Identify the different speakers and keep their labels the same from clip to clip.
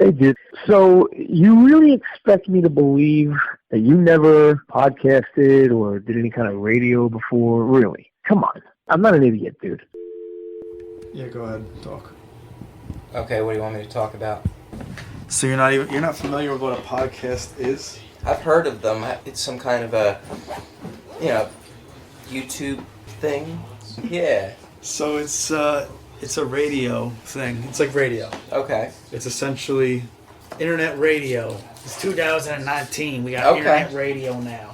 Speaker 1: Hey, dude. So you really expect me to believe that you never podcasted or did any kind of radio before? Really? Come on. I'm not an idiot, dude.
Speaker 2: Yeah, go ahead. Talk.
Speaker 3: Okay, what do you want me to talk about?
Speaker 2: So you're not familiar with what a podcast is?
Speaker 3: I've heard of them. It's some kind of a, YouTube thing. Yeah.
Speaker 2: So it's a radio thing. It's like radio.
Speaker 3: Okay.
Speaker 2: It's essentially internet radio. It's 2019. We got internet radio now.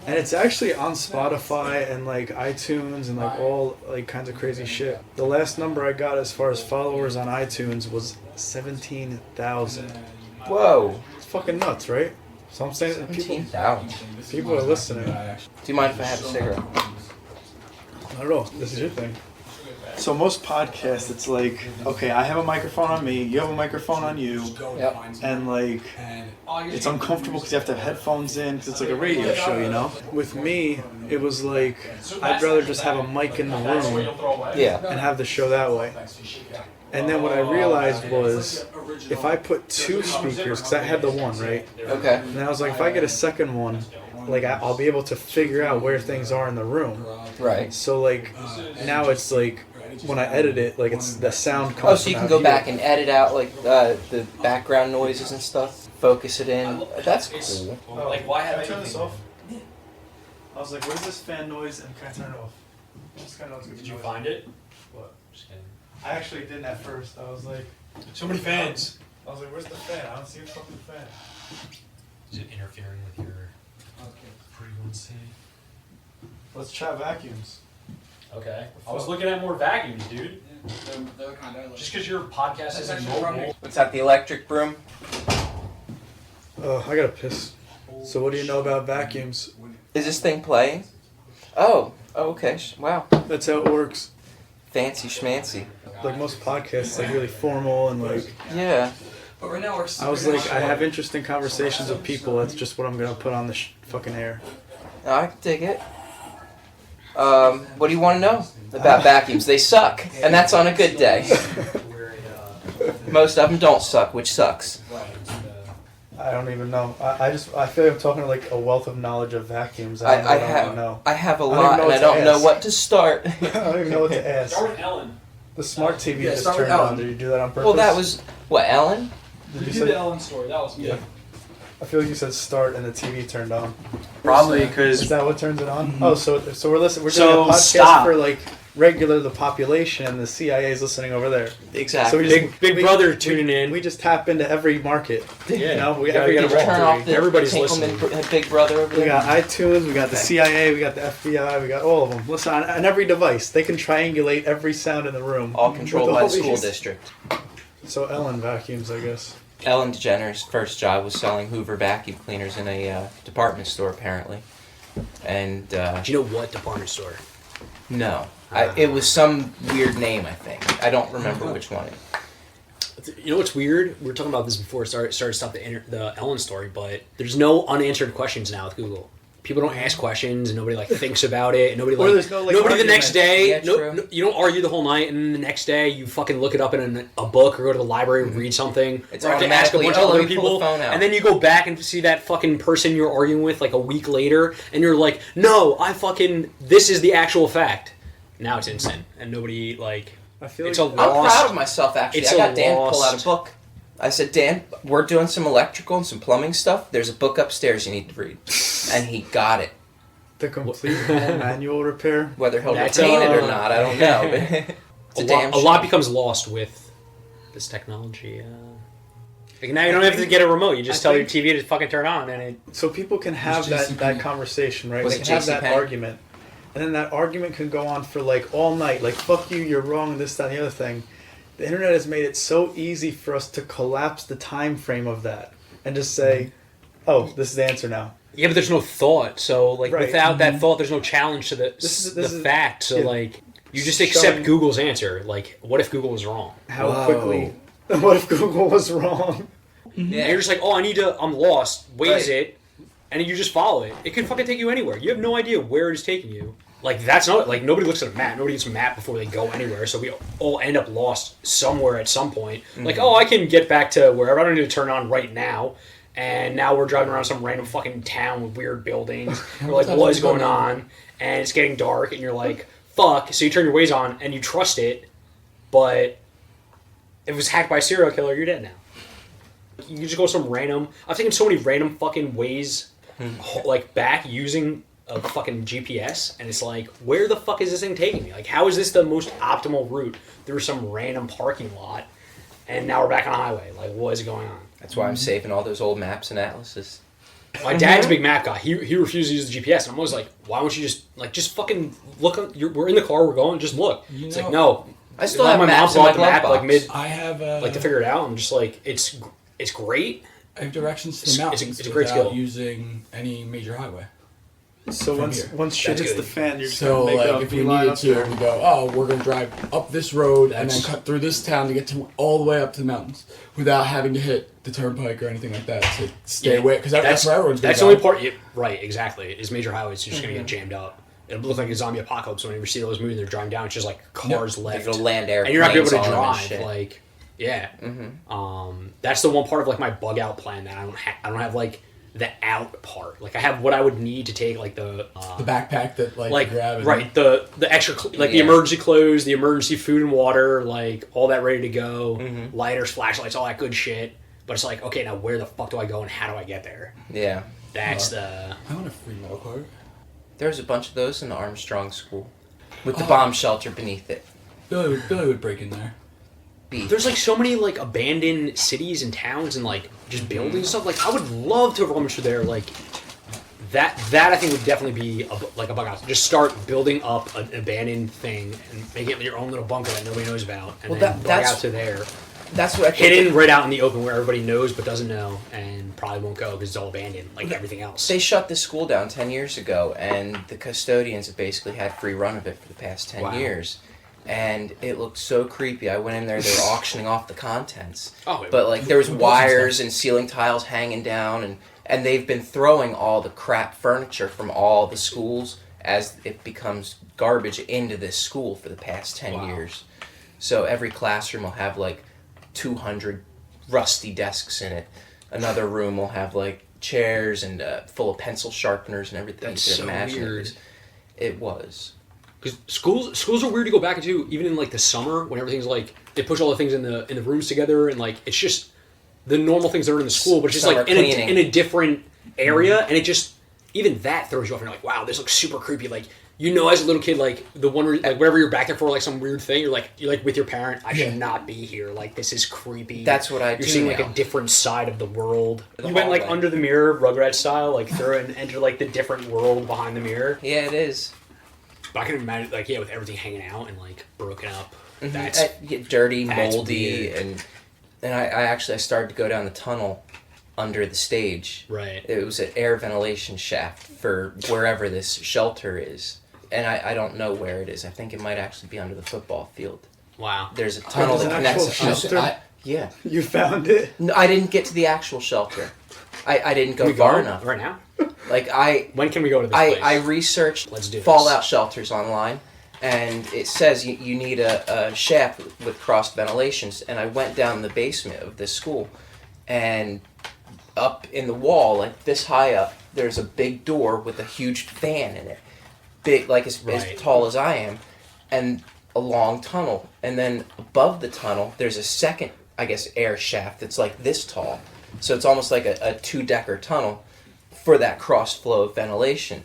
Speaker 2: And it's actually on Spotify and like iTunes and like all like kinds of crazy shit. The last number I got as far as followers on iTunes was 17,000.
Speaker 3: Whoa.
Speaker 2: It's fucking nuts, right? So I'm saying that
Speaker 3: 17,000.
Speaker 2: people are listening.
Speaker 3: Do you mind if I have a cigarette?
Speaker 2: Not at all. This is your thing. So most podcasts, it's like, okay, I have a microphone on me, you have a microphone on you,
Speaker 3: Yep.
Speaker 2: and like, it's uncomfortable because you have to have headphones in because it's like a radio show, you know? With me, it was like, I'd rather just have a mic in the room
Speaker 3: Yeah.
Speaker 2: and have the show that way. And then what I realized was, if I put two speakers, because I had the one, right?
Speaker 3: Okay.
Speaker 2: And then I was like, if I get a second one, like I'll be able to figure out where things are in the room.
Speaker 3: Right.
Speaker 2: So like, now it's like, when I edit it, like it's the sound comes.
Speaker 3: Oh, so you can go back and edit out like the background noises and stuff, focus it in. That's cool.
Speaker 2: Like, why have I turned this off? I was like, what is this fan noise? And can I turn it off?
Speaker 4: Did you find it?
Speaker 2: What?
Speaker 4: Just kidding.
Speaker 2: I actually didn't at first. I was like,
Speaker 4: So many fans.
Speaker 2: I was like, where's the fan? I don't see a fucking fan.
Speaker 4: Is it interfering with your frequency?
Speaker 2: Let's try vacuums.
Speaker 4: Okay. I was looking at more vacuums, dude. Just because your podcast isn't mobile.
Speaker 3: What's that? The electric broom?
Speaker 2: Oh, I gotta piss. So what do you know about vacuums?
Speaker 3: Is this thing playing? Oh. Okay. Wow.
Speaker 2: That's how it works.
Speaker 3: Fancy schmancy.
Speaker 2: Like most podcasts, like really formal and like.
Speaker 3: Yeah.
Speaker 2: I was like, I have interesting conversations with people. That's just what I'm gonna put on the fucking air.
Speaker 3: Oh, I can dig it. What do you want to know about vacuums? They suck, and that's on a good day. Most of them don't suck, which sucks.
Speaker 2: I don't even know. I feel like I'm talking like a wealth of knowledge of vacuums.
Speaker 3: I
Speaker 2: don't know.
Speaker 3: have a
Speaker 2: I don't
Speaker 3: lot,
Speaker 2: know
Speaker 3: and I
Speaker 2: what to
Speaker 3: don't know
Speaker 2: ask.
Speaker 3: what to start.
Speaker 2: I don't even know what to ask.
Speaker 4: Start with Ellen.
Speaker 2: The smart TV
Speaker 3: Yeah,
Speaker 2: just
Speaker 3: start with
Speaker 2: turned on.
Speaker 3: Ellen.
Speaker 2: Did you do that on purpose?
Speaker 3: Well, that was what, Ellen?
Speaker 2: Did you
Speaker 4: You
Speaker 2: say?
Speaker 4: did the Ellen story. That was me.
Speaker 2: Yeah. I feel like you said start and the TV turned on.
Speaker 5: Probably
Speaker 2: Is
Speaker 5: because
Speaker 2: that what turns it on? Oh, so we're listening. We're
Speaker 5: So,
Speaker 2: doing a podcast
Speaker 5: stop.
Speaker 2: for like the population, and the CIA is listening over there.
Speaker 3: Exactly.
Speaker 2: So we just,
Speaker 5: Big Brother tuning in.
Speaker 2: We just tap into every market.
Speaker 5: Yeah.
Speaker 2: You know, we
Speaker 5: gotta
Speaker 2: every
Speaker 5: get a
Speaker 2: industry.
Speaker 3: Turn off the
Speaker 5: Everybody's
Speaker 3: Tinkleman
Speaker 5: listening.
Speaker 3: Big Brother over
Speaker 2: We
Speaker 3: there.
Speaker 2: got iTunes, we got the CIA, we got the FBI, we got all of them. Listen, on every device, they can triangulate every sound in the room.
Speaker 3: All controlled
Speaker 2: With
Speaker 3: by
Speaker 2: all
Speaker 3: the school
Speaker 2: these-
Speaker 3: district.
Speaker 2: So Ellen vacuums, I guess.
Speaker 3: Ellen DeGeneres' first job was selling Hoover vacuum cleaners in a department store, apparently. And
Speaker 5: Do you know what department store?
Speaker 3: no, it was some weird name, I think. I don't remember which one.
Speaker 5: You know what's weird? We were talking about this before it started to stop the Ellen story, but there's no unanswered questions now with Google. People don't ask questions, and nobody like thinks about it. And nobody
Speaker 2: Or
Speaker 5: like
Speaker 2: there's no, like,
Speaker 5: nobody the
Speaker 2: argument.
Speaker 5: next day.
Speaker 3: Yeah, true.
Speaker 5: No, you don't argue the whole night, and then the next day you fucking look it up in a book or go to the library and read something.
Speaker 3: It's
Speaker 5: or have to ask a
Speaker 3: automatically,
Speaker 5: bunch
Speaker 3: oh,
Speaker 5: of
Speaker 3: let
Speaker 5: other
Speaker 3: me pull the
Speaker 5: people,
Speaker 3: phone out.
Speaker 5: and then you go back and see that fucking person you're arguing with like a week later, and you're like, no, this is the actual fact. Now it's instant, and nobody like.
Speaker 2: I feel
Speaker 5: It's
Speaker 2: like
Speaker 5: a
Speaker 3: I'm
Speaker 5: lost.
Speaker 3: proud of myself, actually.
Speaker 5: It's
Speaker 3: I got
Speaker 5: a
Speaker 3: Dan to pull out
Speaker 5: lost-
Speaker 3: a book. I said, Dan, we're doing some electrical and some plumbing stuff. There's a book upstairs you need to read. And he got it.
Speaker 2: the complete home manual repair.
Speaker 3: Whether he'll
Speaker 5: That's,
Speaker 3: retain it or not, I don't know. But it's a damn
Speaker 5: a lot
Speaker 3: shame.
Speaker 5: becomes lost with this technology. Like now you don't have to get a remote. You just
Speaker 2: I
Speaker 5: tell your
Speaker 2: think-
Speaker 5: TV to fucking turn on, and it.
Speaker 2: So people can have that conversation, right?
Speaker 3: Was
Speaker 2: They
Speaker 3: it
Speaker 2: can have that
Speaker 3: JCPenney?
Speaker 2: argument. And then that argument can go on for like all night. Like, fuck you, you're wrong, this, that, and the other thing. The internet has made it so easy for us to collapse the time frame of that and just say, oh, this is the answer now.
Speaker 5: Yeah, but there's no thought. So like
Speaker 2: Right.
Speaker 5: without that thought, there's no challenge to the
Speaker 2: This is-
Speaker 5: fact. So
Speaker 2: yeah.
Speaker 5: like you just
Speaker 2: Showing-
Speaker 5: accept Google's answer. Like what if Google was wrong?
Speaker 2: How
Speaker 3: Whoa.
Speaker 2: quickly. What if Google was wrong?
Speaker 5: And you're just like, oh, I'm lost. Waze
Speaker 3: Right.
Speaker 5: it, and you just follow it. It can fucking take you anywhere. You have no idea where it is taking you. like that's not like nobody looks at a map. Nobody gets a map before they go anywhere. So we all end up lost somewhere at some point. Like, oh, I can get back to wherever. I don't need to turn on right now. And now we're driving around some random fucking town with weird buildings. We're like, what is going on? And it's getting dark, and you're like, fuck. So you turn your Waze on, and you trust it, but if it was hacked by a serial killer, you're dead now. You just go some random... I've taken so many random fucking ways, like, back using a fucking GPS, and it's like, where the fuck is this thing taking me? Like, how is this the most optimal route through some random parking lot, and now we're back on a highway? Like, what is going on?
Speaker 3: That's why I'm saving all those old maps and atlases.
Speaker 5: My dad's a big map guy. He refuses to use the GPS, and I'm always like, why don't you just fucking look? We're in the car, we're going, just look. It's like, no.
Speaker 3: I still have maps in my glove box.
Speaker 5: Like mid,
Speaker 6: I have
Speaker 5: like to figure it out. I'm just like, it's great.
Speaker 6: I have directions to the mountains
Speaker 5: it's a great
Speaker 6: without
Speaker 5: skill.
Speaker 6: using any major highway.
Speaker 2: So once shit hits the fan, you're just
Speaker 6: so
Speaker 2: gonna make
Speaker 6: like
Speaker 2: up.
Speaker 6: if we needed to, we go, oh, we're gonna drive up this road and then cut through this town to get to all the way up to the mountains without having to hit the turnpike or anything like that to stay away because that's where everyone's.
Speaker 5: That's the only part. Right, exactly. Is major highways. You're just gonna get jammed up. It'll look like a zombie apocalypse whenever you see those movies. They're driving down. It's just like cars left.
Speaker 3: They'll land airplanes
Speaker 5: and you're not gonna be able to
Speaker 3: on them and
Speaker 5: drive.
Speaker 3: shit.
Speaker 5: Like, yeah. That's the one part of like my bug out plan that I don't have like the out part. Like I have what I would need to take like the
Speaker 6: backpack that like you grab and,
Speaker 5: right the extra the emergency clothes, the emergency food and water, like all that ready to go, lighters, flashlights, all that good shit. But it's like, okay, now where the fuck do I go and how do I get there?
Speaker 3: Yeah.
Speaker 5: That's
Speaker 6: I want a free metal card.
Speaker 3: There's a bunch of those in the Armstrong School with the bomb shelter beneath it.
Speaker 6: Billy would break in there.
Speaker 5: There's like so many like abandoned cities and towns and like just buildings and stuff. Like I would love to rummage through there. Like that I think would definitely be a bug out. Just start building up an abandoned thing and make it your own little bunker that nobody knows about, and then bug out to there.
Speaker 3: That's what I think.
Speaker 5: Hidden right out in the open where everybody knows but doesn't know and probably won't go because it's all abandoned like everything else.
Speaker 3: They shut the school down 10 years ago, and the custodians have basically had free run of it for the past 10 years. And it looked so creepy. I went in there, they were auctioning off the contents. But like there was wires and ceiling tiles hanging down, and they've been throwing all the crap furniture from all the schools as it becomes garbage into this school for the past 10 years. So every classroom will have like 200 rusty desks in it. Another room will have like chairs and full of pencil sharpeners and everything.
Speaker 5: That's
Speaker 3: you could
Speaker 5: so
Speaker 3: imagine.
Speaker 5: weird.
Speaker 3: It was.
Speaker 5: Because schools are weird to go back into, even in like the summer when everything's like they push all the things in the rooms together and like it's just the normal things that are in the school, but it's just
Speaker 3: Summer
Speaker 5: like in a different area, and it just even that throws you off. And you're like, wow, this looks super creepy. Like as a little kid, like the one where, like wherever you're back there for like some weird thing, you're like with your parent. I should not be here. Like this is creepy.
Speaker 3: That's what I do.
Speaker 5: You're seeing like a different side of the world. You went like under the mirror, Rugrats style, like through and enter like the different world behind the mirror.
Speaker 3: Yeah, it is.
Speaker 5: But I can imagine, like, with everything hanging out and, like, broken up. That's
Speaker 3: dirty, moldy, and I started to go down the tunnel under the stage.
Speaker 5: Right.
Speaker 3: It was an air ventilation shaft for wherever this shelter is. And I don't know where it is. I think it might actually be under the football field.
Speaker 5: Wow.
Speaker 3: There's a tunnel that connects the
Speaker 2: shelter.
Speaker 3: Yeah.
Speaker 2: You found it?
Speaker 3: No, I didn't get to the actual shelter. I didn't go far enough.
Speaker 5: Right now?
Speaker 3: When
Speaker 5: can we go to this place?
Speaker 3: I researched
Speaker 5: Let's do
Speaker 3: fallout shelters online, and it says you need a shaft with crossed ventilations. And I went down the basement of this school, and up in the wall, like this high up, there's a big door with a huge fan in it, big, like as tall as I am, and a long tunnel. And then above the tunnel, there's a second, I guess, air shaft that's like this tall. So it's almost like a two-decker tunnel for that cross flow of ventilation.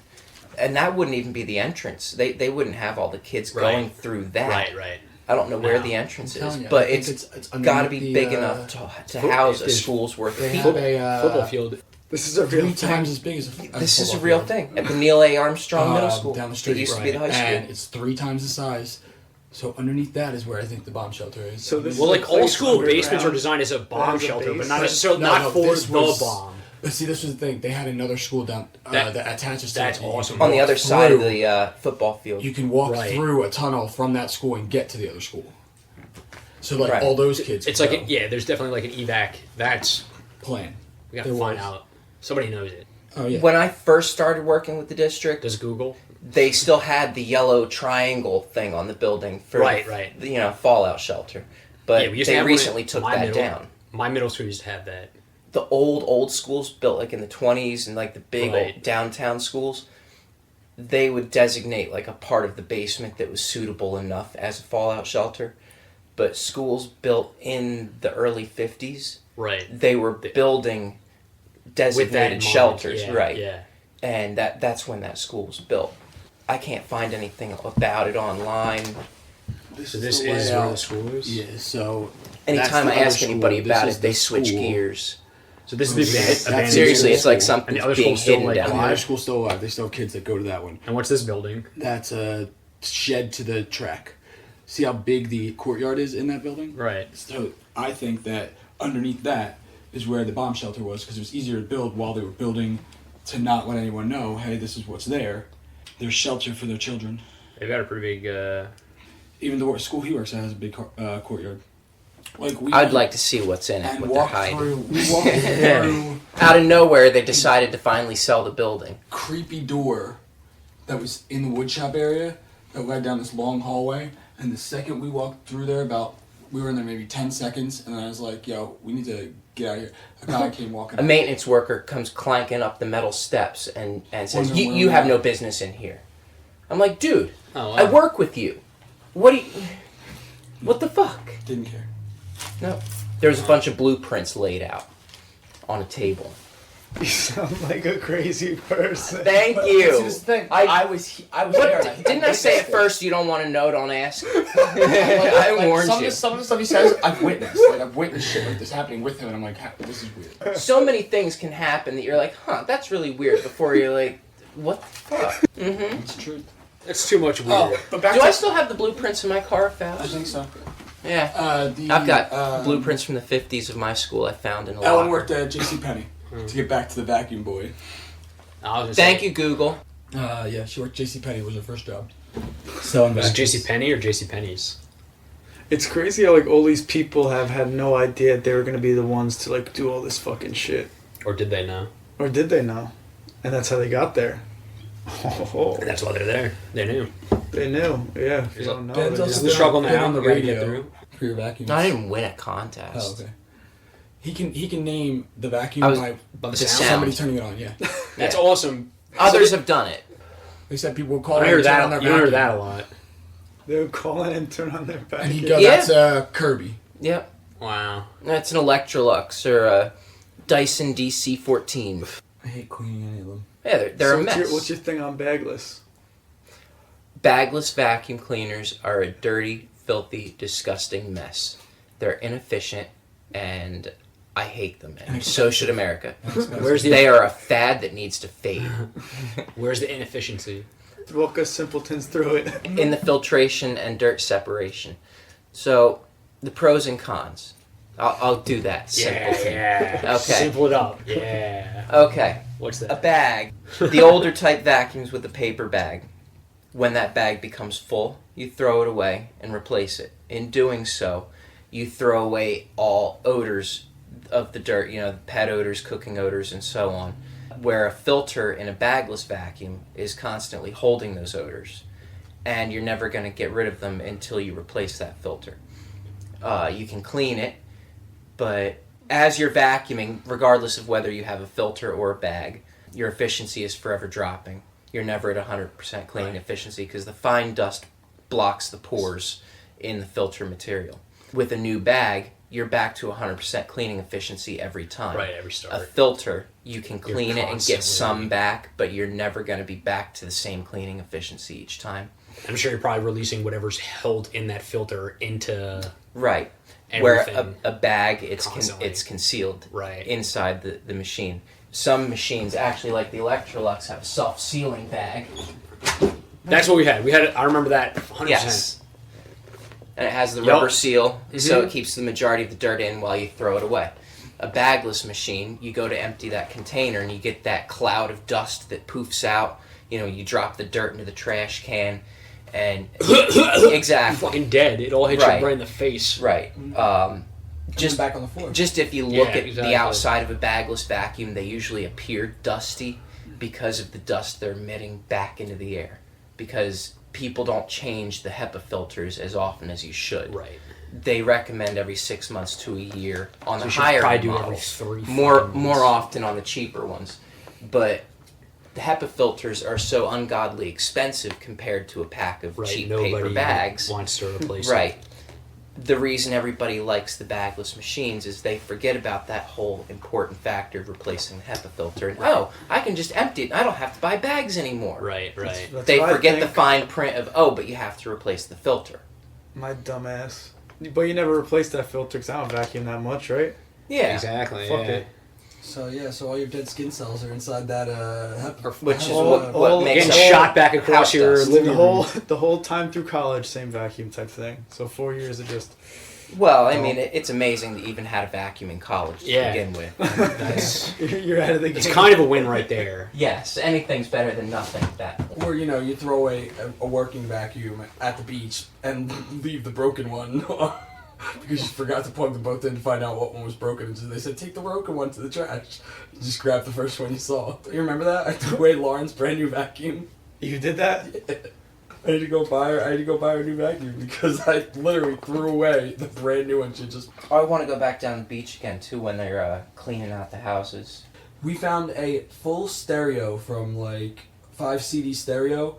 Speaker 3: And that wouldn't even be the entrance. They wouldn't have all the kids going through that.
Speaker 5: Right.
Speaker 3: I don't know where the entrance is,
Speaker 6: you,
Speaker 3: but it's got to be big enough to house a school's worth of people.
Speaker 5: Football field.
Speaker 2: This is a real
Speaker 6: 3 times as big as
Speaker 3: This is a real thing. At the Neil A. Armstrong Middle School.
Speaker 6: Down the street.
Speaker 3: It used to be the high school.
Speaker 6: And it's 3 times the size. So underneath that is where I think the bomb shelter is.
Speaker 2: So this
Speaker 5: Well,
Speaker 2: is
Speaker 5: like
Speaker 2: a
Speaker 5: all
Speaker 2: place
Speaker 5: school
Speaker 2: underground
Speaker 5: basements are designed as a bomb
Speaker 2: As a
Speaker 5: shelter, but
Speaker 2: base?
Speaker 5: not necessarily
Speaker 6: No,
Speaker 5: for
Speaker 6: this
Speaker 5: the
Speaker 6: was-
Speaker 5: bomb.
Speaker 6: But see, this was the thing. They had another school down that attaches to
Speaker 5: that's
Speaker 6: it.
Speaker 5: awesome.
Speaker 3: On the other side of the football field.
Speaker 6: You can walk through a tunnel from that school and get to the other school. So like all those kids.
Speaker 5: It's like there's definitely like an evac. That's
Speaker 6: plan.
Speaker 5: we gotta find out. Somebody knows it.
Speaker 6: Oh yeah.
Speaker 3: When I first started working with the district,
Speaker 5: Does Google?
Speaker 3: they still had the yellow triangle thing on the building for
Speaker 5: Right.
Speaker 3: the fallout shelter. But
Speaker 5: Yeah, we used to
Speaker 3: they
Speaker 5: have
Speaker 3: recently
Speaker 5: one at
Speaker 3: took
Speaker 5: my
Speaker 3: that
Speaker 5: middle-
Speaker 3: down.
Speaker 5: My middle school used to have that.
Speaker 3: The old schools built like in the 20s and like the big
Speaker 5: Right.
Speaker 3: old downtown schools, they would designate like a part of the basement that was suitable enough as a fallout shelter. But schools built in the early 50s,
Speaker 5: Right.
Speaker 3: they were building designated shelters,
Speaker 5: yeah,
Speaker 3: right?
Speaker 5: Yeah.
Speaker 3: And that's when that school was built. I can't find anything about it online.
Speaker 5: So this is where the school is?
Speaker 6: Yeah, so...
Speaker 3: Anytime I
Speaker 6: that's the
Speaker 3: ask
Speaker 6: other
Speaker 3: anybody
Speaker 6: school.
Speaker 3: about
Speaker 6: This
Speaker 3: it,
Speaker 6: is
Speaker 3: they
Speaker 6: the
Speaker 3: switch
Speaker 6: school.
Speaker 3: gears.
Speaker 5: So this is the
Speaker 6: That's
Speaker 5: abandoned
Speaker 3: Seriously, it's like
Speaker 6: school.
Speaker 3: something
Speaker 5: And the other
Speaker 3: being
Speaker 5: school's still,
Speaker 3: hidden
Speaker 5: like,
Speaker 3: down
Speaker 6: And the
Speaker 3: there.
Speaker 6: other school's still alive. They still have kids that go to that one.
Speaker 5: And what's this building?
Speaker 6: That's a shed to the track. See how big the courtyard is in that building?
Speaker 5: Right.
Speaker 6: So I think that underneath that is where the bomb shelter was, because it was easier to build while they were building, to not let anyone know, hey, this is what's there. There's shelter for their children.
Speaker 5: They've got a pretty big...
Speaker 6: Even the school he works at has a big courtyard. Like
Speaker 3: I'd like to see what's in it,
Speaker 6: and
Speaker 3: what they're
Speaker 6: walk
Speaker 3: hiding.
Speaker 6: through. We walked through
Speaker 3: Out of nowhere, they decided to finally sell the building.
Speaker 6: creepy door that was in the woodshop area that led down this long hallway. And the second we walked through there, we were in there maybe 10 seconds, and I was like, yo, we need to get out of here. A guy came walking
Speaker 3: A
Speaker 6: out.
Speaker 3: maintenance worker comes clanking up the metal steps and says,
Speaker 6: Wondering where
Speaker 3: you
Speaker 6: we
Speaker 3: have
Speaker 6: are."
Speaker 3: no business in here. I'm like, dude,
Speaker 5: Oh, wow.
Speaker 3: I work with you. What the fuck?
Speaker 6: Didn't care.
Speaker 3: No. There was a bunch of blueprints laid out on a table.
Speaker 2: You sound like a crazy person.
Speaker 3: Thank
Speaker 6: But
Speaker 3: you.
Speaker 6: see, this is the thing.
Speaker 3: I
Speaker 6: was there.
Speaker 3: What,
Speaker 6: and
Speaker 3: didn't I say at
Speaker 6: witnessed it.
Speaker 3: first you don't want to know, don't ask? I warned you.
Speaker 6: Some of the stuff he says, I've witnessed. Like, I've witnessed shit like this happening with him, and I'm like, this is weird.
Speaker 3: So many things can happen that you're like, huh, that's really weird, before you're like, what the fuck? Mm-hmm.
Speaker 6: It's true.
Speaker 5: It's too much weird.
Speaker 6: But back
Speaker 3: Do
Speaker 6: to...
Speaker 3: I still have the blueprints in my car,
Speaker 6: I
Speaker 3: Fouch?
Speaker 6: think so.
Speaker 3: Yeah.
Speaker 6: I've
Speaker 3: I've got blueprints from the 50s of my school I found in a
Speaker 6: Ellen
Speaker 3: locker.
Speaker 6: worked at JCPenney, to get back to the vacuum boy.
Speaker 5: I was gonna
Speaker 3: Thank
Speaker 5: say,
Speaker 3: you, Google.
Speaker 6: Yeah, she worked JCPenney, was her first job. Selling
Speaker 5: Was it
Speaker 6: vacuums.
Speaker 5: JCPenney or JCPenney's?
Speaker 2: It's crazy how like all these people have had no idea they were gonna be the ones to like do all this fucking shit.
Speaker 5: Or did they know?
Speaker 2: Or did they know? And that's how they got there. Oh,
Speaker 5: That's why they're there. They knew.
Speaker 2: they knew. Yeah, if you don't know.
Speaker 6: Ben's
Speaker 2: they
Speaker 6: also
Speaker 2: just-
Speaker 5: the struggle
Speaker 6: been
Speaker 5: now.
Speaker 6: on the
Speaker 5: You gotta get
Speaker 6: radio
Speaker 5: through.
Speaker 6: for your vacuums.
Speaker 3: No, I didn't win a contest.
Speaker 6: Oh, okay. He can name the vacuum
Speaker 3: I was-
Speaker 6: by
Speaker 5: By the
Speaker 3: The
Speaker 5: sound.
Speaker 6: somebody
Speaker 3: sound.
Speaker 6: turning it on. Yeah,
Speaker 5: That's
Speaker 3: Yeah.
Speaker 5: awesome.
Speaker 3: Others have done it.
Speaker 6: they said people would call.
Speaker 5: I
Speaker 6: in
Speaker 5: heard
Speaker 6: and turn
Speaker 5: that.
Speaker 6: on their
Speaker 5: You heard
Speaker 6: vacuum.
Speaker 5: that a lot.
Speaker 2: They would call in and turn on their back.
Speaker 6: And he'd go,
Speaker 3: Yeah.
Speaker 6: "That's Kirby."
Speaker 3: Yep.
Speaker 5: Wow.
Speaker 3: That's an Electrolux or a Dyson DC-14.
Speaker 6: I hate cleaning any of them.
Speaker 3: Yeah, they're a
Speaker 2: what's
Speaker 3: mess.
Speaker 2: what's your thing on bagless?
Speaker 3: Bagless vacuum cleaners are a dirty, filthy, disgusting mess. They're inefficient, and I hate them. And so should America.
Speaker 5: Where's the
Speaker 3: They are a fad that needs to fade.
Speaker 5: Where's the inefficiency?
Speaker 2: Walk us simpletons through it.
Speaker 3: In the filtration and dirt separation. So, the pros and cons. I'll do that. Simpleton.
Speaker 5: Yeah.
Speaker 3: Okay.
Speaker 5: Simple it up. Yeah.
Speaker 3: Okay.
Speaker 5: What's
Speaker 3: A
Speaker 5: that?
Speaker 3: bag. The older type vacuums with a paper bag. When that bag becomes full, you throw it away and replace it. In doing so, you throw away all odors of the dirt, pet odors, cooking odors, and so on. Where a filter in a bagless vacuum is constantly holding those odors. And you're never going to get rid of them until you replace that filter. You can clean it, but as you're vacuuming, regardless of whether you have a filter or a bag, your efficiency is forever dropping. You're never at 100% cleaning efficiency because the fine dust blocks the pores in the filter material. With a new bag, you're back to 100% cleaning efficiency every time.
Speaker 5: Right, every
Speaker 3: A
Speaker 5: start.
Speaker 3: filter, you can clean it and get
Speaker 5: constantly-
Speaker 3: some back, but you're never going to be back to the same cleaning efficiency each time.
Speaker 5: I'm sure you're probably releasing whatever's held in that filter into
Speaker 3: Right. Where
Speaker 5: everything.
Speaker 3: a bag, it's
Speaker 5: Constantly.
Speaker 3: it's concealed
Speaker 5: Right.
Speaker 3: inside the machine. Some machines, actually like the Electrolux, have a self-sealing bag.
Speaker 5: That's what we had. I remember that 100%.
Speaker 3: Yes. And it has the
Speaker 5: Yup.
Speaker 3: rubber seal, so
Speaker 5: Mhm.
Speaker 3: it keeps the majority of the dirt in while you throw it away. A bagless machine, you go to empty that container and you get that cloud of dust that poofs out. You drop the dirt into the trash can, and
Speaker 5: You're
Speaker 3: exactly
Speaker 5: fucking dead. It all hits
Speaker 3: Right.
Speaker 5: you right in the face.
Speaker 3: right.
Speaker 6: Just
Speaker 3: Just
Speaker 6: back on the floor.
Speaker 3: Just if you look
Speaker 5: Yeah,
Speaker 3: at
Speaker 5: exactly.
Speaker 3: the outside of a bagless vacuum, they usually appear dusty. because of the dust they're emitting back into the air. Because people don't change the HEPA filters as often as you should.
Speaker 5: Right.
Speaker 3: They recommend every 6 months to a year on
Speaker 5: So
Speaker 3: the
Speaker 5: you should
Speaker 3: higher
Speaker 5: probably do it every
Speaker 3: models.
Speaker 5: 3
Speaker 3: More
Speaker 5: fucking months.
Speaker 3: often on the cheaper ones. But the HEPA filters are so ungodly expensive compared to a pack of
Speaker 5: Right.
Speaker 3: cheap
Speaker 5: Nobody
Speaker 3: paper bags.
Speaker 5: wants to replace
Speaker 3: Right. The reason everybody likes the bagless machines is they forget about that whole important factor of replacing the HEPA filter. And, I can just empty it. I don't have to buy bags anymore.
Speaker 5: it. Right.
Speaker 2: That's
Speaker 3: They
Speaker 2: what I
Speaker 3: forget the
Speaker 2: think.
Speaker 3: fine print of, but you have to replace the filter.
Speaker 2: My dumbass. But you never replaced that filter because I don't vacuum that much, right?
Speaker 3: Yeah.
Speaker 5: Exactly.
Speaker 2: Fuck
Speaker 5: yeah.
Speaker 2: it.
Speaker 7: So all your dead skin cells are inside that
Speaker 3: Which is
Speaker 2: All-
Speaker 3: what
Speaker 2: all-
Speaker 3: makes
Speaker 5: Getting
Speaker 3: a
Speaker 5: shot back across
Speaker 3: house
Speaker 5: your
Speaker 3: dust.
Speaker 5: living
Speaker 2: The
Speaker 5: room.
Speaker 2: whole time through college, same vacuum type thing. So 4 years of just.
Speaker 3: Well, I mean, it's amazing that you even had a vacuum in college to
Speaker 5: Yeah.
Speaker 3: begin with.
Speaker 5: That's
Speaker 2: You're out of the game.
Speaker 5: it's kind of a win right there.
Speaker 3: Yes, anything's better than nothing at that point.
Speaker 7: Or you throw away a working vacuum at the beach and leave the broken one because you forgot to plug them both in to find out what one was broken. And so they said take the broken one to the trash. You just grab the first one you saw. You remember that? I threw away Lauren's brand new vacuum.
Speaker 2: You did that?
Speaker 7: I had to go buy her a new vacuum because I literally threw away the brand new one. She just.
Speaker 3: I want to go back down the beach again too when they're cleaning out the houses.
Speaker 7: We found a full stereo from 5 CD stereo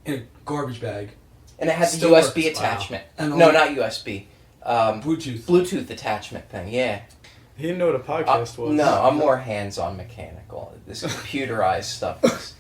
Speaker 7: in a garbage bag.
Speaker 3: And it had the
Speaker 7: Still
Speaker 3: USB
Speaker 7: works.
Speaker 3: attachment.
Speaker 7: And
Speaker 3: No,
Speaker 7: all-
Speaker 3: not USB.
Speaker 7: Bluetooth.
Speaker 3: Bluetooth attachment thing. Yeah.
Speaker 2: He didn't know what a podcast was.
Speaker 3: No, I'm more hands-on mechanical. This computerized stuff. This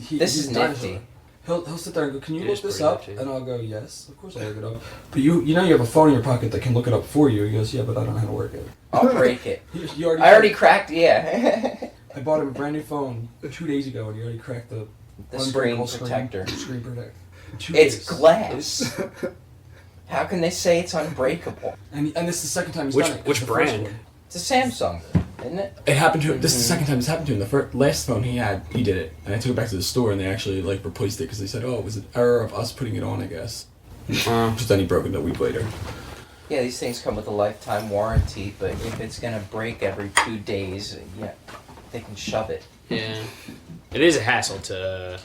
Speaker 7: This
Speaker 3: is nifty.
Speaker 7: He'll sit there and go, can you
Speaker 5: It
Speaker 7: look
Speaker 5: is
Speaker 7: this
Speaker 5: pretty
Speaker 7: up?
Speaker 5: nifty.
Speaker 7: And I'll go, yes, of course I'll look it up. But you have a phone in your pocket that can look it up for you. He goes, yeah, but I don't know how to work it.
Speaker 3: I'll break it.
Speaker 7: You already
Speaker 3: I already cracked. Yeah.
Speaker 7: I bought him a brand new phone 2 days ago and he already cracked the
Speaker 3: The screen
Speaker 7: unbreakable
Speaker 3: protector.
Speaker 7: Screen protector. 2
Speaker 3: It's
Speaker 7: days.
Speaker 3: glass. How can they say it's unbreakable?
Speaker 7: And this is the second time he's
Speaker 5: Which-
Speaker 7: done it.
Speaker 5: which
Speaker 7: The first
Speaker 5: brand?
Speaker 7: one.
Speaker 3: It's a Samsung, isn't it?
Speaker 6: It happened to him. This is the second time it's happened to him. The last phone he had, he did it, and I took it back to the store, and they actually replaced it because they said, "Oh, it was an error of us putting it on, I guess." Just then he broke it a week later.
Speaker 3: Yeah, these things come with a lifetime warranty, but if it's gonna break every 2 days, they can shove it.
Speaker 5: Yeah. It is a hassle to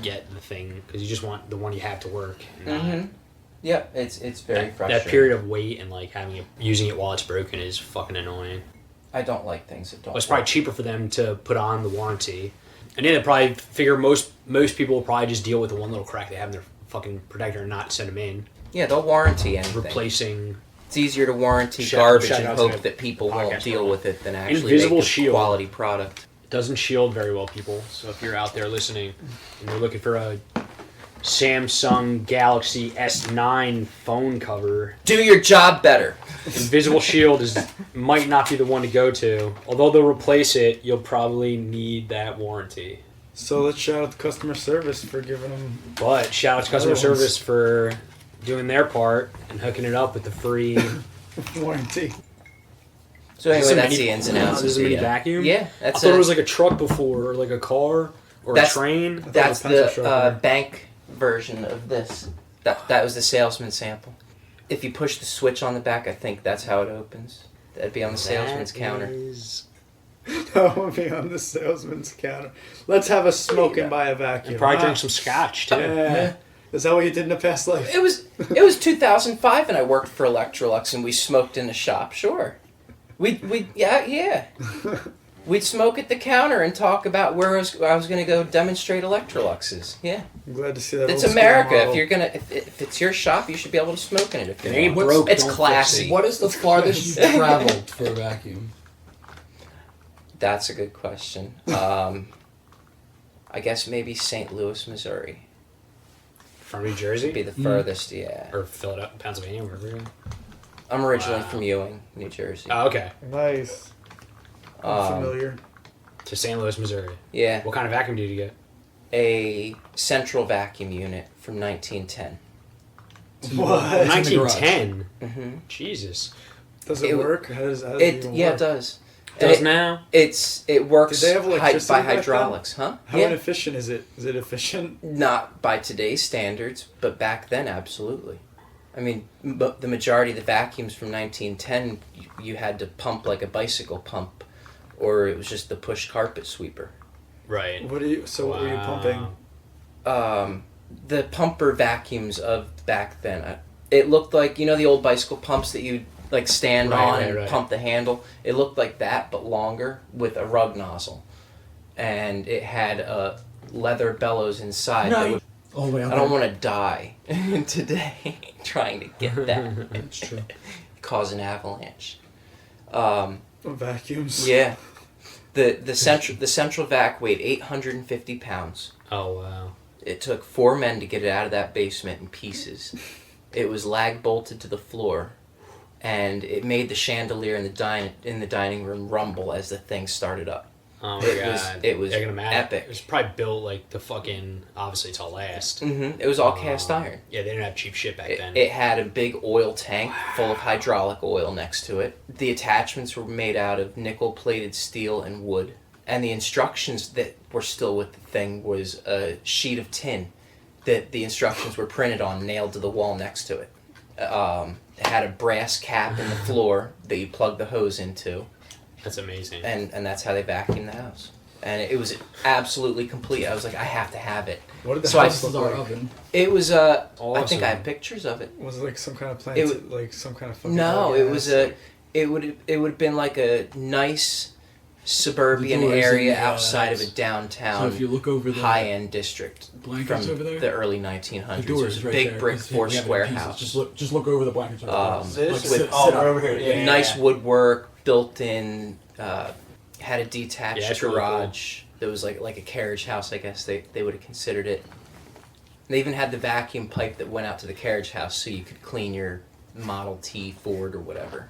Speaker 5: get the thing because you just want the one you have to work. And not-
Speaker 3: Yep, it's very frustrating.
Speaker 5: that period of wait and using it while it's broken is fucking annoying.
Speaker 3: I don't like things that don't.
Speaker 5: Well, it's probably cheaper for them to put on the warranty, and then they probably figure most people will probably just deal with the one little crack they have in their fucking protector and not send them in.
Speaker 3: Yeah, they'll warranty anything.
Speaker 5: Replacing
Speaker 3: It's easier to warranty
Speaker 5: Shout
Speaker 3: garbage
Speaker 5: out
Speaker 3: and
Speaker 5: to
Speaker 3: hope
Speaker 5: the
Speaker 3: that people won't
Speaker 5: podcast
Speaker 3: deal
Speaker 5: program.
Speaker 3: with it than actually
Speaker 5: Invisible
Speaker 3: make a
Speaker 5: shield.
Speaker 3: quality product.
Speaker 5: doesn't shield very well, people. So if you're out there listening and you're looking for a Samsung Galaxy S9 phone cover,
Speaker 3: Do your job better.
Speaker 5: Invisible Shield might not be the one to go to. Although they'll replace it, you'll probably need that warranty.
Speaker 2: So let's shout out the customer service for giving them.
Speaker 5: But shout out to customer
Speaker 2: Other ones.
Speaker 5: service for doing their part and hooking it up with the free.
Speaker 2: warranty.
Speaker 3: So anyway,
Speaker 5: This is a
Speaker 3: that's
Speaker 5: mini-
Speaker 3: the ins and outs.
Speaker 5: This is a
Speaker 3: of
Speaker 5: mini
Speaker 3: the,
Speaker 5: vacuum?
Speaker 3: Yeah,
Speaker 5: I
Speaker 3: that's
Speaker 5: thought it was like a truck before, or like a car, or a
Speaker 3: That's-
Speaker 5: train.
Speaker 3: that's
Speaker 2: pencil
Speaker 3: the
Speaker 2: sharpener.
Speaker 3: bank version of this. That was the salesman sample. If you push the switch on the back, I think that's how it opens. That'd be on the salesman's
Speaker 5: That
Speaker 3: counter.
Speaker 5: is-
Speaker 2: That will be on the salesman's counter. Let's have a smoke and buy a vacuum.
Speaker 5: And probably
Speaker 2: huh?
Speaker 5: drink some scotch too.
Speaker 2: Yeah. Is that what you did in the past life?
Speaker 3: It was 2005 and I worked for Electrolux and we smoked in the shop. Sure, yeah. We'd smoke at the counter and talk about where I was going to go demonstrate Electroluxes. Yeah,
Speaker 2: I'm glad to see that.
Speaker 3: it's
Speaker 2: old school
Speaker 3: America.
Speaker 2: model.
Speaker 3: If you're gonna, if it's your shop, you should be able to smoke in it. If you
Speaker 5: It ain't
Speaker 3: want.
Speaker 5: broke.
Speaker 3: It's
Speaker 5: don't fix
Speaker 3: classy.
Speaker 5: it.
Speaker 6: What is the farthest you've traveled for a vacuum?
Speaker 3: That's a good question. I guess maybe St. Louis, Missouri
Speaker 5: From New
Speaker 3: would be
Speaker 5: Jersey
Speaker 3: the furthest. Yeah,
Speaker 5: or Philadelphia, Pennsylvania, wherever you're.
Speaker 3: I'm originally
Speaker 5: Wow.
Speaker 3: from Ewing, New Jersey.
Speaker 5: Oh, okay.
Speaker 2: Nice. I'm familiar.
Speaker 5: To St. Louis, Missouri.
Speaker 3: Yeah,
Speaker 5: What kind of vacuum did you get?
Speaker 3: a central vacuum unit from 1910.
Speaker 2: What?
Speaker 6: It's in the garage.
Speaker 5: 1910.
Speaker 3: Mm-hmm.
Speaker 5: Jesus.
Speaker 2: Does it,
Speaker 3: It-
Speaker 2: work? How does it
Speaker 3: It
Speaker 2: even
Speaker 3: yeah,
Speaker 2: work?
Speaker 3: it does.
Speaker 5: Does
Speaker 3: It-
Speaker 5: now?
Speaker 3: It works
Speaker 2: Did they have electricity
Speaker 3: by
Speaker 2: back then?
Speaker 3: hydraulics, huh?
Speaker 2: How
Speaker 3: Yeah.
Speaker 2: inefficient is it? Is it efficient?
Speaker 3: Not by today's standards, but back then, absolutely. I mean, the majority of the vacuums from 1910, you had to pump like a bicycle pump, or it was just the push carpet sweeper.
Speaker 5: Right.
Speaker 2: What were you pumping?
Speaker 3: The pumper vacuums of back then. It looked like, you know, the old bicycle pumps that you like stand on and pump the handle. It looked like that, but longer with a rug nozzle, and it had a leather bellows inside.
Speaker 6: No.
Speaker 3: I don't want to die today trying to get that.
Speaker 6: That's true.
Speaker 3: Cause an avalanche.
Speaker 2: Vacuums.
Speaker 3: Yeah. The central vac weighed 850 pounds.
Speaker 5: Oh wow.
Speaker 3: It took 4 men to get it out of that basement in pieces. It was lag bolted to the floor, and it made the chandelier in the dining room rumble as the thing started up.
Speaker 5: Oh my god.
Speaker 3: It was
Speaker 5: I can imagine.
Speaker 3: epic.
Speaker 5: It was probably built like the fucking, obviously to last.
Speaker 3: Mm-hmm. It was all cast iron.
Speaker 5: Yeah, they didn't have cheap shit back then.
Speaker 3: It had a big oil tank full of hydraulic oil next to it. The attachments were made out of nickel-plated steel and wood. And the instructions that were still with the thing was a sheet of tin that the instructions were printed on, nailed to the wall next to it. It had a brass cap in the floor that you plug the hose into.
Speaker 5: That's amazing.
Speaker 3: And that's how they vacuumed the house. And it was absolutely complete. I was like, I have to have it.
Speaker 2: What did the
Speaker 3: So
Speaker 2: house
Speaker 6: This
Speaker 2: look
Speaker 6: is our
Speaker 2: like?
Speaker 6: oven.
Speaker 3: It was
Speaker 5: Awesome.
Speaker 3: I think I have pictures of it.
Speaker 2: Was it like some kind of plant?
Speaker 3: It
Speaker 2: like some kind of fucking
Speaker 3: No, it was
Speaker 2: organized,
Speaker 3: it would have been like a nice suburban
Speaker 6: The doors
Speaker 3: area
Speaker 6: and the,
Speaker 3: outside of a
Speaker 6: so
Speaker 3: downtown
Speaker 6: if you look over the
Speaker 3: high-end district
Speaker 6: blankets
Speaker 3: from
Speaker 6: over there,
Speaker 3: the early
Speaker 6: the
Speaker 3: 1900s. It
Speaker 6: door
Speaker 3: was
Speaker 6: is
Speaker 3: a
Speaker 6: right
Speaker 3: big
Speaker 6: there.
Speaker 3: brick
Speaker 6: It's- we have it in
Speaker 3: four-square
Speaker 6: pieces.
Speaker 3: house.
Speaker 6: Just look over the blankets. Right there.
Speaker 3: With
Speaker 6: sit up.
Speaker 4: over here. Yeah,
Speaker 3: nice woodwork, built-in, had a detached
Speaker 5: Yeah, it's really
Speaker 3: garage. That was like a carriage house, I guess they would have considered it. They even had the vacuum pipe that went out to the carriage house so you could clean your Model T Ford or whatever.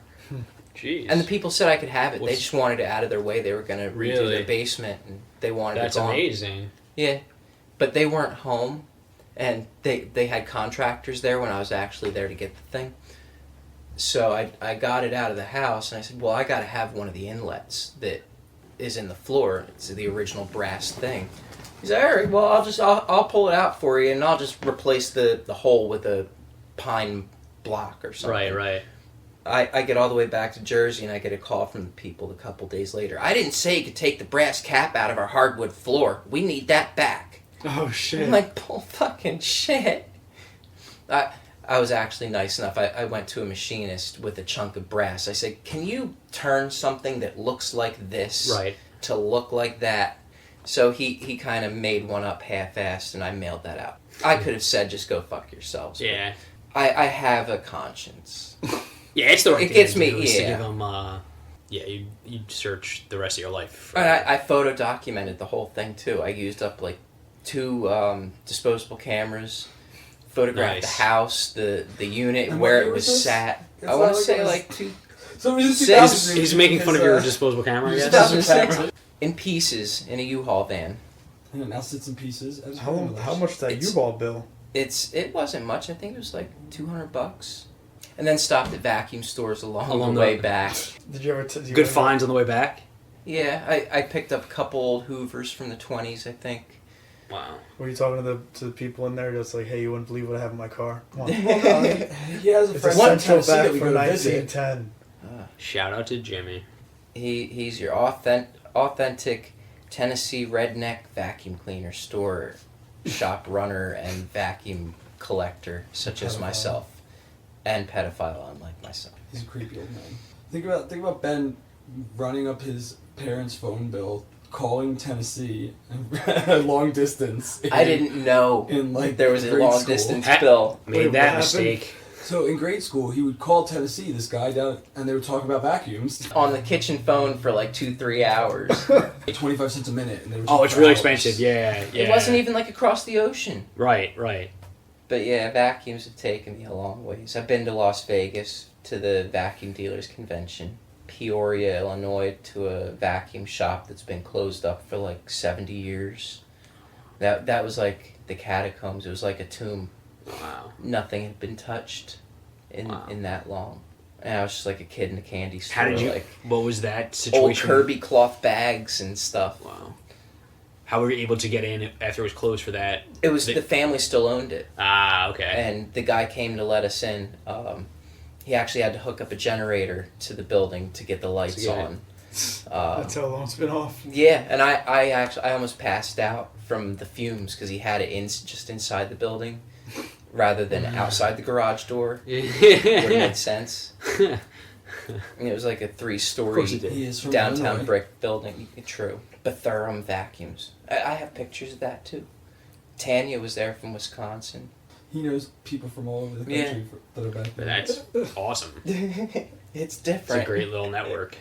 Speaker 5: Jeez.
Speaker 3: And the people said I could have it. They
Speaker 5: What's-
Speaker 3: just wanted it out of their way. They were going to redo
Speaker 5: Really?
Speaker 3: their basement, and they wanted
Speaker 5: That's
Speaker 3: it gone.
Speaker 5: amazing.
Speaker 3: Yeah, but they weren't home, and they had contractors there when I was actually there to get the thing. So I got it out of the house, and I said, well, I got to have one of the inlets that is in the floor. It's the original brass thing. He's like, all right, well, I'll pull it out for you, and I'll just replace the hole with a pine block or something.
Speaker 5: Right.
Speaker 3: I get all the way back to Jersey, and I get a call from the people a couple days later. I didn't say you could take the brass cap out of our hardwood floor. We need that back.
Speaker 2: Oh shit!
Speaker 3: I'm like, bull fucking shit. I was actually nice enough. I went to a machinist with a chunk of brass. I said, can you turn something that looks like this
Speaker 5: Right.
Speaker 3: to look like that? So he kind of made one up half-assed, and I mailed that out. I could have said, just go fuck yourselves. but
Speaker 5: Yeah.
Speaker 3: I have a conscience.
Speaker 5: Yeah, it's the right
Speaker 3: It
Speaker 5: thing
Speaker 3: gets
Speaker 5: to
Speaker 3: me-
Speaker 5: do is to
Speaker 3: yeah.
Speaker 5: give them, you search the rest of your life. For
Speaker 3: And I photo documented the whole thing too. I used up like 2 disposable cameras, photographed
Speaker 5: Nice.
Speaker 3: the house, the unit,
Speaker 6: And
Speaker 3: where
Speaker 6: what
Speaker 3: it
Speaker 6: year
Speaker 3: was
Speaker 6: was this?
Speaker 3: sat.
Speaker 6: It's
Speaker 3: I want
Speaker 6: not
Speaker 3: to say
Speaker 6: it was-
Speaker 3: like two,
Speaker 6: So it was in
Speaker 3: Six.
Speaker 6: 2000.
Speaker 5: he's making fun of
Speaker 6: His,
Speaker 5: your disposable camera, I guess.
Speaker 3: 2006 in pieces in a U-Haul van.
Speaker 6: Yeah, now sits in pieces.
Speaker 2: How much did that
Speaker 3: It's-
Speaker 2: U-Ball bill?
Speaker 3: It wasn't much. I think it was like $200, and then stopped at vacuum stores along
Speaker 5: Along
Speaker 3: the
Speaker 5: the-
Speaker 3: way back.
Speaker 2: Did you ever? Did you
Speaker 5: Good
Speaker 2: ever-
Speaker 5: finds on the way back.
Speaker 3: Yeah, I picked up a couple old Hoovers from the 20s, I think.
Speaker 5: Wow.
Speaker 2: Were you talking to the people in there? Just like, hey, you wouldn't believe what I have in my car. Come on.
Speaker 6: Well, no, he has a
Speaker 2: It's a
Speaker 6: friend
Speaker 2: Central
Speaker 6: in Tennessee
Speaker 2: back
Speaker 6: that we
Speaker 2: from
Speaker 6: go to visit.
Speaker 2: 1910.
Speaker 5: Shout out to Jimmy.
Speaker 3: He's your authentic Tennessee redneck vacuum cleaner store, shop runner, and vacuum collector, such as
Speaker 2: Pedophile.
Speaker 3: myself, and pedophile, unlike myself.
Speaker 6: He's a creepy old man. Think about Ben running up his parents' phone bill, calling Tennessee, long distance.
Speaker 3: I didn't know
Speaker 6: in like
Speaker 3: there was a
Speaker 6: grade
Speaker 3: long
Speaker 6: school.
Speaker 3: distance
Speaker 5: Ha-
Speaker 3: bill.
Speaker 5: Made
Speaker 2: Wait, what
Speaker 5: that
Speaker 2: happened?
Speaker 5: mistake.
Speaker 6: So in grade school, he would call Tennessee, this guy down, and they would talk about vacuums.
Speaker 3: On the kitchen phone for like 2-3 hours.
Speaker 6: 25 cents a minute, and they would
Speaker 5: Oh,
Speaker 6: talk
Speaker 5: it's
Speaker 6: for
Speaker 5: really
Speaker 6: hours.
Speaker 5: expensive. Yeah.
Speaker 3: It wasn't even like across the ocean.
Speaker 5: Right.
Speaker 3: But yeah, vacuums have taken me a long ways. I've been to Las Vegas to the Vacuum Dealers Convention, Peoria, Illinois, to a vacuum shop that's been closed up for like 70 years. That was like the catacombs. It was like a tomb.
Speaker 5: Wow.
Speaker 3: Nothing had been touched in
Speaker 5: Wow.
Speaker 3: in that long. And I was just like a kid in a candy store.
Speaker 5: How did you?
Speaker 3: Like
Speaker 5: What was that
Speaker 3: old
Speaker 5: situation?
Speaker 3: Kirby cloth bags and stuff.
Speaker 5: Wow. How were you able to get in after it was closed for that?
Speaker 3: It was the family still owned it.
Speaker 5: Ah, okay.
Speaker 3: And the guy came to let us in. He actually had to hook up a generator to the building to get the lights
Speaker 5: get it.
Speaker 3: on.
Speaker 2: That's how long it's been off.
Speaker 3: Yeah, and I almost passed out from the fumes because he had it just inside the building rather than outside the garage door. Would have made sense. And it was like a 3-story downtown brick building. True. Bethurham vacuums. I have pictures of that too. Tanya was there from Wisconsin.
Speaker 7: He knows people from all over the country that are back there.
Speaker 5: That's awesome.
Speaker 3: It's
Speaker 5: It's
Speaker 3: different.
Speaker 5: a great little network.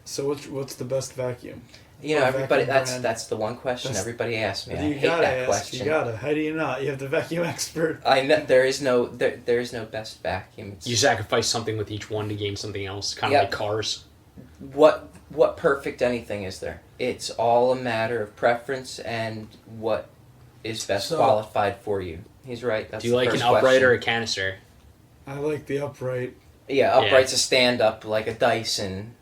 Speaker 2: So what's the best vacuum?
Speaker 3: You know,
Speaker 2: Or
Speaker 3: everybody.
Speaker 2: vacuum brand?
Speaker 3: That's the one question everybody asks me. I
Speaker 2: You
Speaker 3: hate
Speaker 2: gotta
Speaker 3: that
Speaker 2: ask.
Speaker 3: question.
Speaker 2: You gotta. How do you not? You have the vacuum expert.
Speaker 3: I know there is no best vacuum.
Speaker 5: You sacrifice something with each one to gain something else, kind of
Speaker 3: Yep.
Speaker 5: like cars.
Speaker 3: What perfect anything is there? It's all a matter of preference and what is best qualified for you. He's right. That's
Speaker 5: Do you like an
Speaker 3: first
Speaker 5: upright
Speaker 3: question.
Speaker 5: or a canister?
Speaker 2: I like the upright.
Speaker 3: Yeah, upright's a stand up like a Dyson.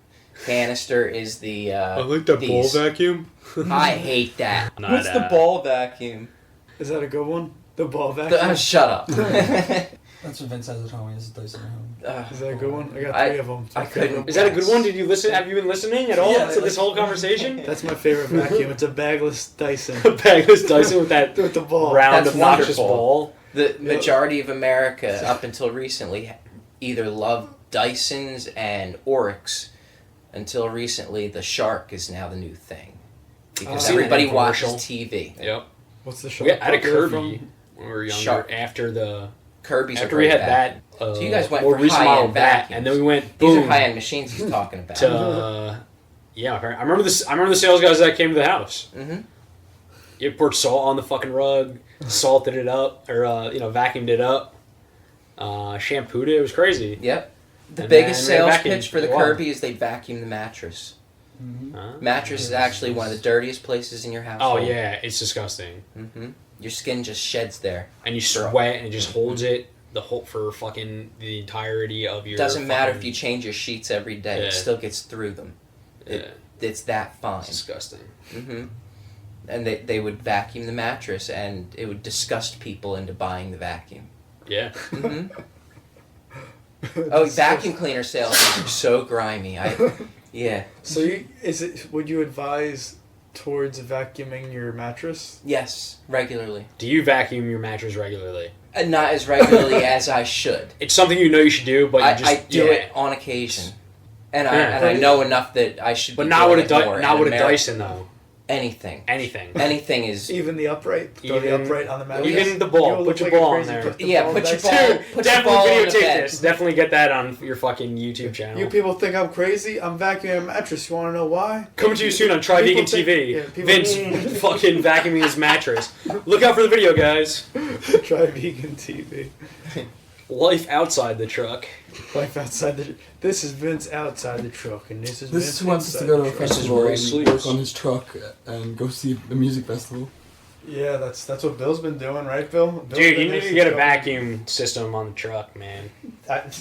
Speaker 3: Canister is the.
Speaker 5: like that
Speaker 3: these.
Speaker 5: vacuum.
Speaker 3: I hate that.
Speaker 5: Not,
Speaker 3: What's the ball vacuum?
Speaker 2: Is that a good one? The ball vacuum.
Speaker 3: Shut up.
Speaker 7: That's what Vince has at home. He has a Dyson at home.
Speaker 2: Is that a good one? I got 3 of them.
Speaker 3: I couldn't.
Speaker 5: Is that a good one? Did you listen? Have you been listening at all to this whole conversation?
Speaker 2: That's my favorite vacuum. It's a bagless Dyson.
Speaker 5: A bagless Dyson with that
Speaker 2: With the ball.
Speaker 5: round
Speaker 3: That's
Speaker 5: obnoxious
Speaker 3: wonderful.
Speaker 5: ball.
Speaker 3: The majority of America, up until recently, either loved Dysons and Oryx. Until recently, the Shark is now the new thing. Because
Speaker 2: I've seen
Speaker 3: everybody
Speaker 5: that
Speaker 3: watches
Speaker 5: commercial.
Speaker 3: TV.
Speaker 5: Yep.
Speaker 2: What's the
Speaker 5: We
Speaker 2: shark?
Speaker 5: had a
Speaker 2: popular
Speaker 5: Kirby
Speaker 2: from?
Speaker 5: when we were younger.
Speaker 3: Shark.
Speaker 5: After
Speaker 3: Kirby's a
Speaker 5: we
Speaker 3: great
Speaker 5: had
Speaker 3: vacuum.
Speaker 5: that,
Speaker 3: So you guys went
Speaker 5: more
Speaker 3: for
Speaker 5: recent model
Speaker 3: high-end
Speaker 5: of that,
Speaker 3: vacuums.
Speaker 5: and then we went
Speaker 3: These
Speaker 5: boom
Speaker 3: are high-end machines he's talking about.
Speaker 5: to yeah. My parents. I remember the sales guys that came to the house.
Speaker 3: Mm-hmm.
Speaker 5: You poured salt on the fucking rug, salted it up, or vacuumed it up, shampooed it. It was crazy.
Speaker 3: Yep. The
Speaker 5: And
Speaker 3: biggest
Speaker 5: then we
Speaker 3: sales
Speaker 5: vacuumed
Speaker 3: pitch for the
Speaker 5: the wall.
Speaker 3: Kirby is they vacuum the mattress.
Speaker 7: Mm-hmm.
Speaker 3: Mattress is actually one of the dirtiest places in your house.
Speaker 5: Oh yeah, it's disgusting.
Speaker 3: Mm-hmm. Your skin just sheds there.
Speaker 5: And you sweat, and it just holds it for fucking the entirety of your.
Speaker 3: Doesn't matter if
Speaker 5: fucking-
Speaker 3: you change your sheets every day;
Speaker 5: Yeah.
Speaker 3: it still gets through them. It's that fine.
Speaker 5: It's disgusting.
Speaker 3: Mm-hmm. And they would vacuum the mattress, and it would disgust people into buying the vacuum.
Speaker 5: Yeah.
Speaker 3: Mm-hmm. Oh, vacuum cleaner sales are so grimy. Yeah.
Speaker 2: So would you advise towards vacuuming your mattress?
Speaker 3: Yes, regularly.
Speaker 5: Do you vacuum your mattress regularly?
Speaker 3: And not as regularly as I should.
Speaker 5: It's something you know you should do, but you just
Speaker 3: I do it on occasion, and
Speaker 5: Yeah.
Speaker 3: I know enough that I should.
Speaker 5: But
Speaker 3: be
Speaker 5: not
Speaker 3: doing
Speaker 5: with a
Speaker 3: it more.
Speaker 5: not
Speaker 3: And
Speaker 5: with a
Speaker 3: Ameri-
Speaker 5: Dyson though.
Speaker 3: Anything.
Speaker 5: Anything.
Speaker 3: is.
Speaker 2: Even the upright? Throw the
Speaker 5: Even-
Speaker 2: upright on the mattress?
Speaker 5: even the ball.
Speaker 2: You
Speaker 5: Put
Speaker 2: look
Speaker 5: your
Speaker 2: like a
Speaker 5: ball on
Speaker 2: crazy
Speaker 5: there.
Speaker 2: put the
Speaker 3: Yeah,
Speaker 2: ball
Speaker 3: put your
Speaker 2: back
Speaker 3: ball-
Speaker 2: there.
Speaker 3: put your
Speaker 5: Definitely
Speaker 3: ball on the
Speaker 5: videotape
Speaker 3: bed.
Speaker 5: this. Definitely get that on your fucking YouTube channel.
Speaker 2: You people think I'm crazy? I'm vacuuming a mattress. You want to know why?
Speaker 5: Coming to you soon on Try Vegan
Speaker 2: People
Speaker 5: TV.
Speaker 2: think- yeah, people-
Speaker 5: Vince fucking vacuuming his mattress. Look out for the video, guys.
Speaker 2: Try vegan TV.
Speaker 5: Life outside the truck.
Speaker 2: Life outside the. This is Vince outside the truck, and this is
Speaker 6: This
Speaker 2: Vince
Speaker 6: is who wants us to
Speaker 2: inside
Speaker 6: go to
Speaker 2: the
Speaker 6: a
Speaker 2: truck.
Speaker 5: This is
Speaker 6: festival
Speaker 5: where he
Speaker 6: and
Speaker 5: sleeps.
Speaker 6: work on his truck and go see the music festival.
Speaker 2: Yeah, that's what Bill's been doing, right, Bill? Bill's
Speaker 5: Dude,
Speaker 2: been
Speaker 5: you need to
Speaker 2: missing
Speaker 5: get a
Speaker 2: Bill.
Speaker 5: vacuum system on the truck, man.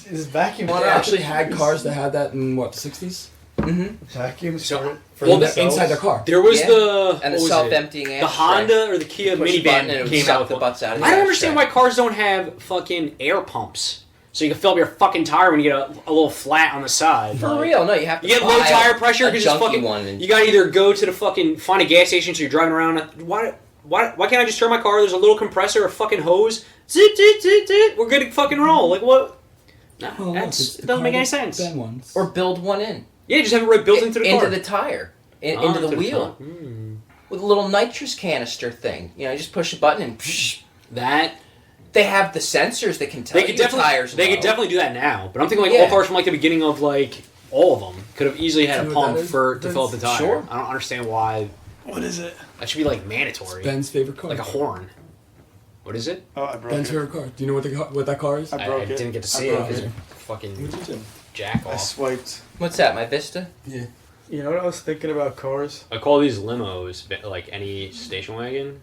Speaker 2: Is vacuum?
Speaker 6: Well, I actually had cars that had that in what, the 60s?
Speaker 3: Mm-hmm.
Speaker 2: Vacuums
Speaker 5: So-
Speaker 2: for
Speaker 5: well,
Speaker 2: themselves?
Speaker 6: Inside their car.
Speaker 5: There was
Speaker 3: Yeah.
Speaker 5: the
Speaker 3: And
Speaker 5: what
Speaker 3: the
Speaker 5: was
Speaker 3: self-emptying
Speaker 5: it?
Speaker 3: ashtray.
Speaker 5: The Honda or the Kia
Speaker 3: Push a button and it
Speaker 5: minivan
Speaker 3: would
Speaker 5: came
Speaker 3: suck
Speaker 5: out.
Speaker 3: the butts out of the
Speaker 5: I don't understand why
Speaker 3: ashtray.
Speaker 5: cars don't have fucking air pumps, so you can fill up your fucking tire when you get a little flat on the side.
Speaker 3: For
Speaker 5: Like,
Speaker 3: real, no, you have to
Speaker 5: You get low
Speaker 3: buy
Speaker 5: tire pressure
Speaker 3: a
Speaker 5: because it's
Speaker 3: junky
Speaker 5: fucking.
Speaker 3: one. And
Speaker 5: You gotta either go to the fucking find a gas station so you're driving around. Why can't I just turn my car? There's a little compressor, a fucking hose. Zip, zip, zip, zip. We're good to fucking roll. Like what? No,
Speaker 6: Oh, look,
Speaker 5: that's
Speaker 6: it's the
Speaker 5: it doesn't
Speaker 6: car
Speaker 5: make any
Speaker 6: that
Speaker 5: sense.
Speaker 6: Ben wants.
Speaker 3: or build one in.
Speaker 5: Yeah, just have it right built into the car.
Speaker 3: Into the tire.
Speaker 5: Oh,
Speaker 3: Into the wheel.
Speaker 5: front. Hmm.
Speaker 3: With a little nitrous canister thing. You know, you just push a button and psh,
Speaker 5: That
Speaker 3: they have the sensors that can tell
Speaker 5: they
Speaker 3: you
Speaker 5: could
Speaker 3: the
Speaker 5: definitely
Speaker 3: tires
Speaker 5: they
Speaker 3: low.
Speaker 5: could definitely do that now. But I'm thinking like
Speaker 3: Yeah.
Speaker 5: all cars from like the beginning of like all of them could have easily had
Speaker 6: Do
Speaker 5: a
Speaker 6: you know what
Speaker 5: pump
Speaker 6: that is?
Speaker 5: for to fill up the tire.
Speaker 3: Sure.
Speaker 5: I don't understand why
Speaker 2: What is it?
Speaker 5: that should be like mandatory.
Speaker 6: Ben's favorite car.
Speaker 5: Like a horn. What is it?
Speaker 2: Oh, I broke
Speaker 6: Ben's
Speaker 2: it.
Speaker 6: favorite car. Do you know what that car is?
Speaker 2: I
Speaker 5: I
Speaker 2: broke it.
Speaker 5: didn't get to
Speaker 2: I
Speaker 5: see it
Speaker 2: broke
Speaker 5: because
Speaker 6: it.
Speaker 5: fucking
Speaker 6: What'd you do?
Speaker 5: jack
Speaker 2: I
Speaker 5: off.
Speaker 2: swiped.
Speaker 3: What's that, my Vista?
Speaker 6: Yeah.
Speaker 2: You know what I was thinking about cars?
Speaker 5: I call these limos like any station wagon.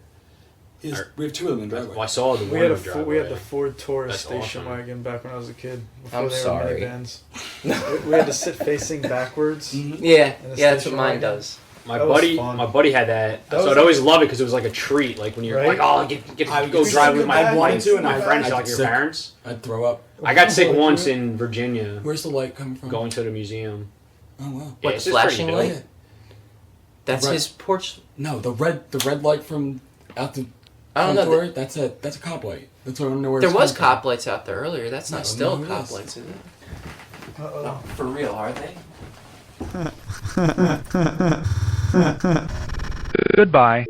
Speaker 6: We have two of them in the
Speaker 5: Well,
Speaker 6: driveway.
Speaker 5: I saw the
Speaker 2: We
Speaker 5: one
Speaker 2: had
Speaker 5: in the
Speaker 2: we
Speaker 5: driveway.
Speaker 2: had the Ford Taurus
Speaker 5: That's
Speaker 2: station
Speaker 5: awesome.
Speaker 2: wagon back when I was a kid. Before
Speaker 3: I'm
Speaker 2: they
Speaker 3: sorry.
Speaker 2: were minivans. we had to sit facing backwards.
Speaker 3: Yeah,
Speaker 2: And the
Speaker 3: yeah, that's
Speaker 2: station
Speaker 3: what mine
Speaker 2: wagon.
Speaker 3: does.
Speaker 5: My
Speaker 2: That was
Speaker 5: buddy,
Speaker 2: fun.
Speaker 5: my buddy had that,
Speaker 2: That
Speaker 5: so
Speaker 2: was
Speaker 5: I'd always love it because it was like a treat. Like when you're
Speaker 2: Right?
Speaker 5: like, oh, get
Speaker 6: I
Speaker 5: to go
Speaker 6: was
Speaker 5: drive
Speaker 2: thinking
Speaker 5: with my
Speaker 2: back,
Speaker 6: I wanted
Speaker 5: buddies,
Speaker 6: to, and
Speaker 5: my
Speaker 6: I
Speaker 5: friends,
Speaker 6: got
Speaker 5: like your
Speaker 6: sick.
Speaker 5: parents.
Speaker 6: I'd throw up.
Speaker 5: I got sick
Speaker 2: Oh,
Speaker 5: once
Speaker 2: you?
Speaker 5: in Virginia
Speaker 6: Where's the light coming from?
Speaker 5: going to the museum.
Speaker 6: Oh wow.
Speaker 3: What,
Speaker 5: Yeah,
Speaker 3: the
Speaker 5: it's just
Speaker 3: flashing
Speaker 5: pretty
Speaker 3: light?
Speaker 5: dope.
Speaker 3: That's
Speaker 6: Right.
Speaker 3: his porch.
Speaker 6: No, the red light from out the
Speaker 3: I don't
Speaker 6: front
Speaker 3: know.
Speaker 6: door, that's a cop light. That's what I don't know where
Speaker 3: There
Speaker 6: it's
Speaker 3: was
Speaker 6: coming from.
Speaker 3: cop lights out there earlier. That's not
Speaker 6: No,
Speaker 3: still
Speaker 6: no, it
Speaker 3: cop
Speaker 6: is.
Speaker 3: lights, is it?
Speaker 2: Uh-oh.
Speaker 3: No, for real, are they?
Speaker 1: Goodbye.